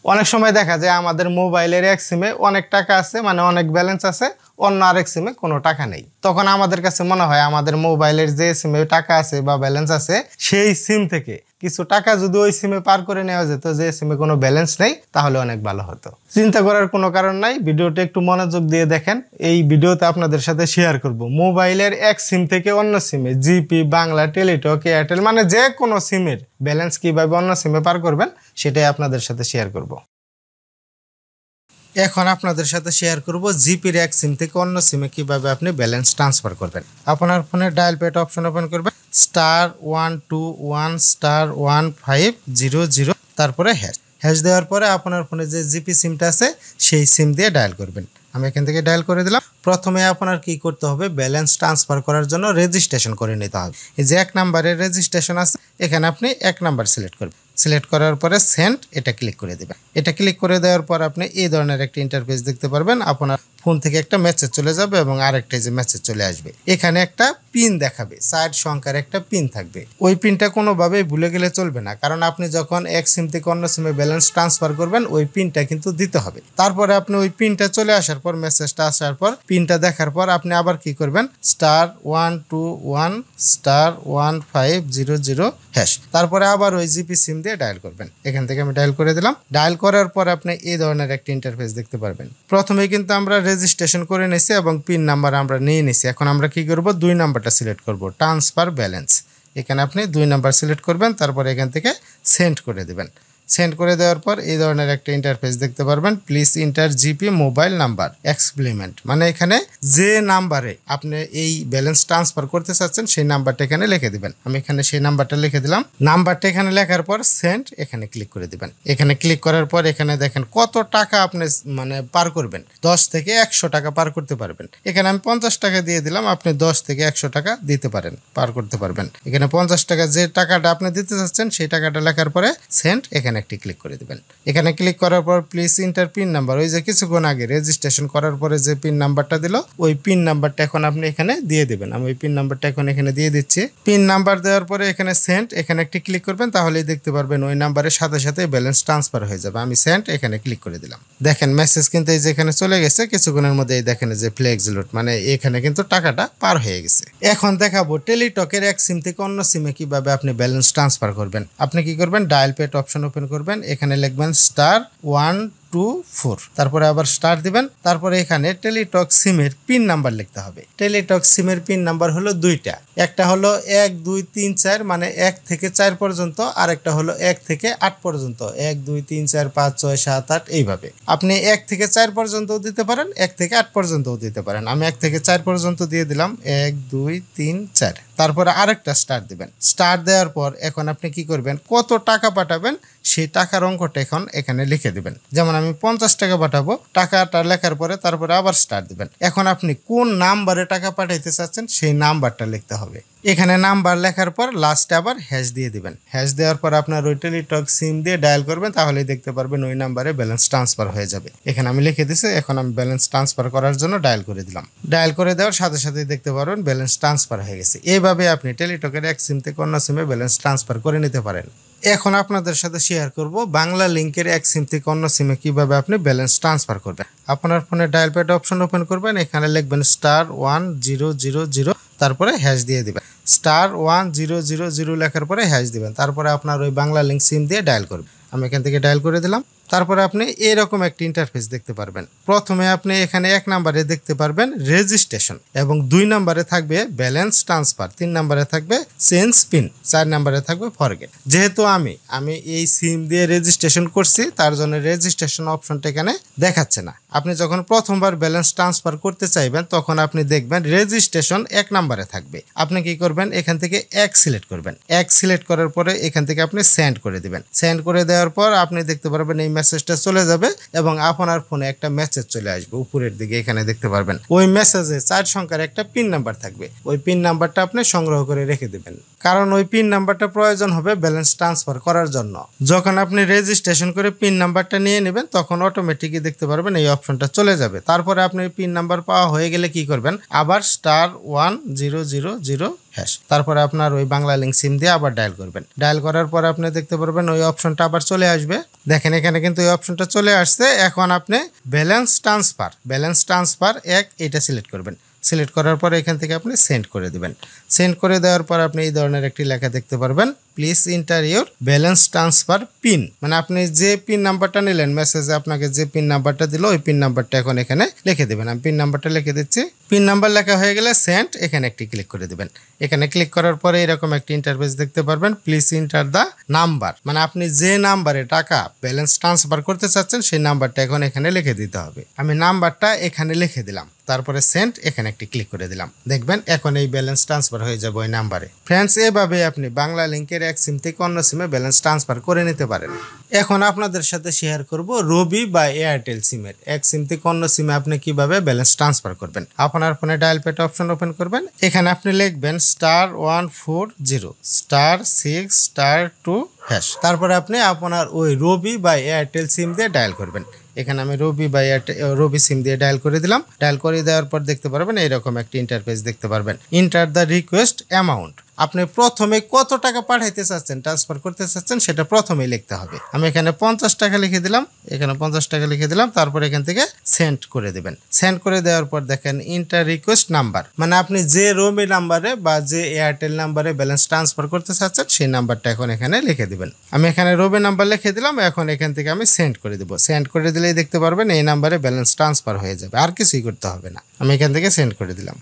অনেক সময় দেখা যায় আমাদের মোবাইলের এক সিমে অনেক টাকা আছে, মানে অনেক ব্যালেন্স আছে, অন্য আরেক সিমে কোনো টাকা নেই। তখন আমাদের কাছে মনে হয় আমাদের মোবাইলের যে সিমে টাকা আছে বা ব্যালেন্স আছে সেই সিম থেকে কিছু টাকা যদি ওই সিমে পার করে নেওয়া যেত যে সিমে কোনো ব্যালেন্স নেই, তাহলে অনেক ভালো হতো। চিন্তা করার কোনো কারণ নাই, ভিডিওটা একটু মনোযোগ দিয়ে দেখেন। এই ভিডিওতে আপনাদের সাথে শেয়ার করব মোবাইলের এক সিম থেকে অন্য সিমে জিপি, বাংলা, টেলিটক, এয়ারটেল, মানে যে কোনো সিমের ব্যালেন্স কিভাবে অন্য সিমে পার করবেন সেটাই আপনাদের সাথে শেয়ার করব। এখন আপনাদের সাথে শেয়ার করব জিপির এক সিম থেকে অন্য সিমে কিভাবে আপনি ব্যালেন্স ট্রান্সফার করবেন। আপনার ফোনে ডায়াল প্যাড অপশন ওপেন করবেন, *121*1500, তারপরে হ্যাশ দেওয়ার পরে আপনার ফোনে যে জিপি সিমটা আছে সেই সিম দিয়ে ডায়াল করবেন। আমি এখান থেকে ডায়াল করে দিলাম। প্রথমে আপনার কি করতে হবে, ব্যালেন্স ট্রান্সফার করার জন্য রেজিস্ট্রেশন করে নিতে হবে। এই যে 1 নম্বরের রেজিস্ট্রেশন আছে, এখানে আপনি 1 নাম্বার সিলেক্ট করবেন। সিলেক্ট করার পরে সেন্ড এটা ক্লিক করে দেবেন। এটা ক্লিক করে দেওয়ার পর আপনি এই ধরনের একটা ইন্টারফেস দেখতে পারবেন। আপনার ফোন থেকে একটা মেসেজ চলে যাবে এবং আরেকটা যে মেসেজ চলে আসবে। এখানে একটা পিন দেখাবে, 4 সংখ্যার একটা পিন থাকবে। ওই পিনটা কোনোভাবেই ভুলে গেলে চলবে না, কারণ আপনি যখন এক সিম থেকে অন্য সিমে ব্যালেন্স ট্রান্সফার করবেন ওই পিনটা কিন্তু দিতে হবে। তারপরে আপনি ওই পিনটা চলে আসার পর, মেসেজটা আসার পর, পিনটা দেখার পর আপনি আবার কি করবেন, *121*1500#, তারপরে আবার ওই জিপি সিম দিয়ে ডায়াল করবেন। এখান থেকে আমি ডায়াল করে দিলাম। ডায়াল করার পর আপনি এই ধরনের একটা ইন্টারফেস দেখতে পারবেন। প্রথমে কিন্তু আমরা রেজিস্ট্রেশন করে নিয়েছি এবং পিন নাম্বার আমরা নিয়ে নিয়েছি। এখন আমরা কি করব, 2 নাম্বারটা সিলেক্ট করব, ট্রান্সফার ব্যালেন্স। এখানে আপনি 2 নাম্বার সিলেক্ট করবেন, তারপর এখান থেকে সেন্ড করে দেবেন। সেন্ড করে দেওয়ার পর এই ধরনের একটা ইন্টারফেস দেখতে পারবেন, please enter GP mobile number এক্সপ্লিমেন্ট, মানে এখানে যে নাম্বারে আপনি এই ব্যালেন্স ট্রান্সফার করতে চাচ্ছেন সেই নাম্বারটা এখানে লিখে দিবেন। আমি এখানে সেই নাম্বারটা লিখে দিলাম। নাম্বারটা এখানে লেখার পর সেন্ড এখানে ক্লিক করে দিবেন। এখানে ক্লিক করার পর এখানে দেখেন কত টাকা আপনি মানে পার করবেন, 10 থেকে 100 টাকা পার করতে পারবেন। এখানে আমি 50 টাকা দিয়ে দিলাম, আপনি 10 থেকে 100 টাকা দিতে পারেন, পার করতে পারবেন। এখানে 50 টাকা যে টাকাটা আপনি দিতে চাচ্ছেন সেই টাকাটা লেখার পরে সেন্ড এখানে একটি ক্লিক করে দিবেন। এখানে ক্লিক করার পর প্লিজ ইন্টার পিন নাম্বার, ওই যে কিছুক্ষণ আগে রেজিস্ট্রেশন করার পরে যে পিন নাম্বারটা দিল ওই পিন নাম্বারটা এখন আপনি এখানে দিয়ে দিবেন। আমি ওই পিন নাম্বারটা এখন এখানে দিয়ে দিচ্ছি। পিন নাম্বার দেওয়ার পরে এখানে সেন্ড এখানে একটি ক্লিক করবেন, তাহলেই দেখতে পারবেন ওই নাম্বারের সাথে সাথে ব্যালেন্স ট্রান্সফার হয়ে যাবে। আমি সেন্ড এখানে ক্লিক করে দিলাম। দেখেন মেসেজ কিন্তু এই যে এখানে চলে গেছে, কিছুক্ষণের মধ্যে এই দেখেন যে ফ্লেক্স লোড, মানে এখানে কিন্তু টাকাটা পার হয়ে গেছে। এখন দেখাবো টেলিটকের এক সিম থেকে অন্য সিমে কিভাবে আপনি ব্যালেন্স ট্রান্সফার করবেন। আপনি কি করবেন, ডায়াল প্যাড অপশন ওপেন করবেন, এখানে লিখবেন *124, তারপরে আবার স্টার দিবেন। তারপরে এখানে টেলিটক সিমের পিন নাম্বার লিখতে হবে। টেলিটক সিমের পিন নাম্বার হলো 2টা, একটা হলো 1 2 3 4, মানে 1 থেকে 4 পর্যন্ত, আর একটা হলো 1 থেকে 8 পর্যন্ত, 1 2 3 4 5 6 7 8 এইভাবে। আপনি 1 থেকে 4 পর্যন্তও দিতে পারেন, 1 থেকে 8 পর্যন্তও দিতে পারেন। আমি 1 থেকে 4 পর্যন্ত দিয়ে দিলাম, 1 2 3 4, তারপরে আরেকটা স্টার দিবেন। স্টার দেওয়ার পর এখন আপনি কি করবেন, কত টাকা পাঠাবেন সেই টাকার অঙ্কটা এখন এখানে লিখে দিবেন। যেমন আমি 50 টাকা পাঠাবো, টাকাটা লেখার পরে তারপরে আবার স্টার দিবেন। এখন আপনি কোন নাম্বারে টাকা পাঠাইতে চাচ্ছেন সেই নাম্বারটা লিখতে হবে। এখানে নাম্বার লেখার পর লাস্টে আবার হ্যাশ দিয়ে দিবেন। হ্যাশ দেওয়ার পর আপনার ওই টেলিটক সিম দিয়ে ডায়াল করবেন, তাহলেই দেখতে পারবেন ওই নাম্বারে ব্যালেন্স ট্রান্সফার হয়ে যাবে। এখানে আমি লিখে দিছি, এখন আমি ব্যালেন্স ট্রান্সফার করার জন্য ডায়াল করে দিলাম। ডায়াল করে দেওয়ার সাথে সাথেই দেখতে পারবেন ব্যালেন্স ট্রান্সফার হয়ে গেছে। এইভাবে আপনি টেলিটকের এক সিম থেকে অন্য সিমে ব্যালেন্স ট্রান্সফার করে নিতে পারেন। এখন আপনাদের সাথে শেয়ার করব বাংলা লিংকের এক সিম থেকে অন্য সিমে কিভাবে আপনি ব্যালেন্স ট্রান্সফার করবেন। আপনার ফোনে ডায়াল প্যাড অপশন ওপেন করবেন, এখানে লিখবেন *1000, তারপরে হ্যাশ দিয়ে দিবেন। *1000 লেখার পরে হ্যাশ দিবেন, তারপরে আপনার ওই বাংলা লিংক সিম দিয়ে ডায়াল করবেন। আমি এখান থেকে ডায়াল করে দিলাম। তারপরে আপনি এরকম একটা ইন্টারফেস দেখতে পারবেন। প্রথমে আপনি এখানে 1 নম্বরে দেখতে পারবেন রেজিস্ট্রেশন, এবং 2 নম্বরে থাকবে ব্যালেন্স ট্রান্সফার, 3 নম্বরে থাকবে চেঞ্জ পিন, 4 নম্বরে থাকবে ফরগেট। যেহেতু আমি এই সিম দিয়ে রেজিস্ট্রেশন করছি, তার জন্য রেজিস্ট্রেশন অপশনটা এখানে দেখাচ্ছে না। আপনি যখন প্রথমবার ব্যালেন্স ট্রান্সফার করতে চাইবেন তখন আপনি দেখবেন রেজিস্ট্রেশন 1 নম্বরে থাকবে। আপনি কি করবেন, এখান থেকে 1 সিলেক্ট করবেন। 1 সিলেক্ট করার পরে এখান থেকে আপনি সেন্ড করে দিবেন। সেন্ড করে দেওয়ার পর আপনি দেখতে পারবেন এই মেসেজটা চলে যাবে এবং আপনার ফোনে একটা মেসেজ চলে আসবে উপরের দিকে, এখানে দেখতে পারবেন। ওই মেসেজে 4 সংখ্যার একটা পিন নাম্বার থাকবে। ওই পিন নাম্বারটা আপনি সংগ্রহ করে রেখে দিবেন, কারণ ওই পিন নাম্বারটা প্রয়োজন হবে ব্যালেন্স ট্রান্সফার করার জন্য। যখন আপনি রেজিস্ট্রেশন করে পিন নাম্বারটা নিয়ে নেবেন তখন অটোমেটিকই দেখতে পারবেন এই অপশনটা চলে যাবে। তারপরে আপনি পিন নাম্বার পাওয়া হয়ে গেলে কি করবেন, আবার *1000 হ্যাশ। তারপরে আপনার ওই বাংলা লিঙ্ক সিম দিয়ে আবার ডায়াল করবেন। ডায়াল করার পর আপনি দেখতে পারবেন ওই অপশনটা আবার চলে আসবে। দেখেন এখানে কিন্তু ওই অপশনটা চলে আসছে। এখন আপনি ব্যালেন্স ট্রান্সফার 1 এটা সিলেক্ট করবেন। সিলেক্ট করার পর এখান থেকে আপনি সেন্ড করে দিবেন। সেন্ড করে দেওয়ার পর আপনি এই ধরনের একটি লেখা দেখতে পারবেন, please inter your balance transfer pin. মানে আপনি যে পিন নাম্বারটা নিলেন, মেসেজে আপনাকে যে পিন নাম্বারটা দিল ওই পিন নাম্বারটা এখন এখানে লিখে দেবেন। আমি পিন নাম্বারটা লিখে দিচ্ছি। পিন নাম্বার লেখা হয়ে গেলে সেন্ড, এখানে একটি ক্লিক করে দিবেন। এখানে ক্লিক করার পরে এরকম একটি ইন্টারফেস দেখতে পারবেন, প্লিজ ইন্টার দ্য নাম্বার। মানে আপনি যে নাম্বারে টাকা ব্যালেন্স ট্রান্সফার করতে চাচ্ছেন সেই নাম্বারটা এখন এখানে লিখে দিতে হবে। আমি নাম্বারটা এখানে লিখে দিলাম, তারপরে সেন্ড, এখানে একটি ক্লিক করে দিলাম। দেখবেন এখন এই ব্যালেন্স ট্রান্সফার হয়ে যাবে ওই নাম্বারে। ফ্রেন্ডস, এভাবে আপনি বাংলা লিংকের এক সিম থেকে অন্য সিমে ব্যালেন্স ট্রান্সফার করে নিতে পারেন। এখন আপনাদের সাথে শেয়ার করব রবি বা এয়ারটেল সিমের এক সিম থেকে অন্য সিমে আপনি কিভাবে ব্যালেন্স ট্রান্সফার করবেন। আপনার ফোনে ডায়াল প্যাড অপশন ওপেন করবেন। এখানে আপনি লিখবেন *140*6*2#। তারপরে আপনি আপনার ওই রবি বা এয়ারটেল সিম দিয়ে ডায়াল করবেন। এখানে আমি রবি সিম দিয়ে ডায়াল করে দিলাম। ডায়াল করে দেওয়ার পর দেখতে পারবেন এইরকম একটা ইন্টারফেস দেখতে পারবেন, ইন্টার দ্য রিকোয়েস্ট অ্যামাউন্ট। আপনি প্রথমে কত টাকা পাঠাইতে চাচ্ছেন, ট্রান্সফার করতে চাচ্ছেন সেটা প্রথমেই লিখতে হবে। আমি এখানে 50 টাকা লিখে দিলাম, এখানে 50 টাকা লিখে দিলাম। তারপর এখান থেকে সেন্ড করে দেবেন। সেন্ড করে দেওয়ার পর দেখেন ইন্টার রিকোয়েস্ট নাম্বার, মানে আপনি যে রবি নাম্বারে বা যে এয়ারটেল নাম্বারে ব্যালেন্স ট্রান্সফার করতে চাচ্ছেন সেই নাম্বারটা এখন এখানে লিখে দিবেন। আমি এখানে রবি নাম্বার লিখে দিলাম। এখন এখান থেকে আমি সেন্ড করে দেবো। সেন্ড করে দিলেই দেখতে পারবেন এই নাম্বারে ব্যালেন্স ট্রান্সফার হয়ে যাবে, আর কিছুই করতে হবে না। আমি এখান থেকে সেন্ড করে দিলাম।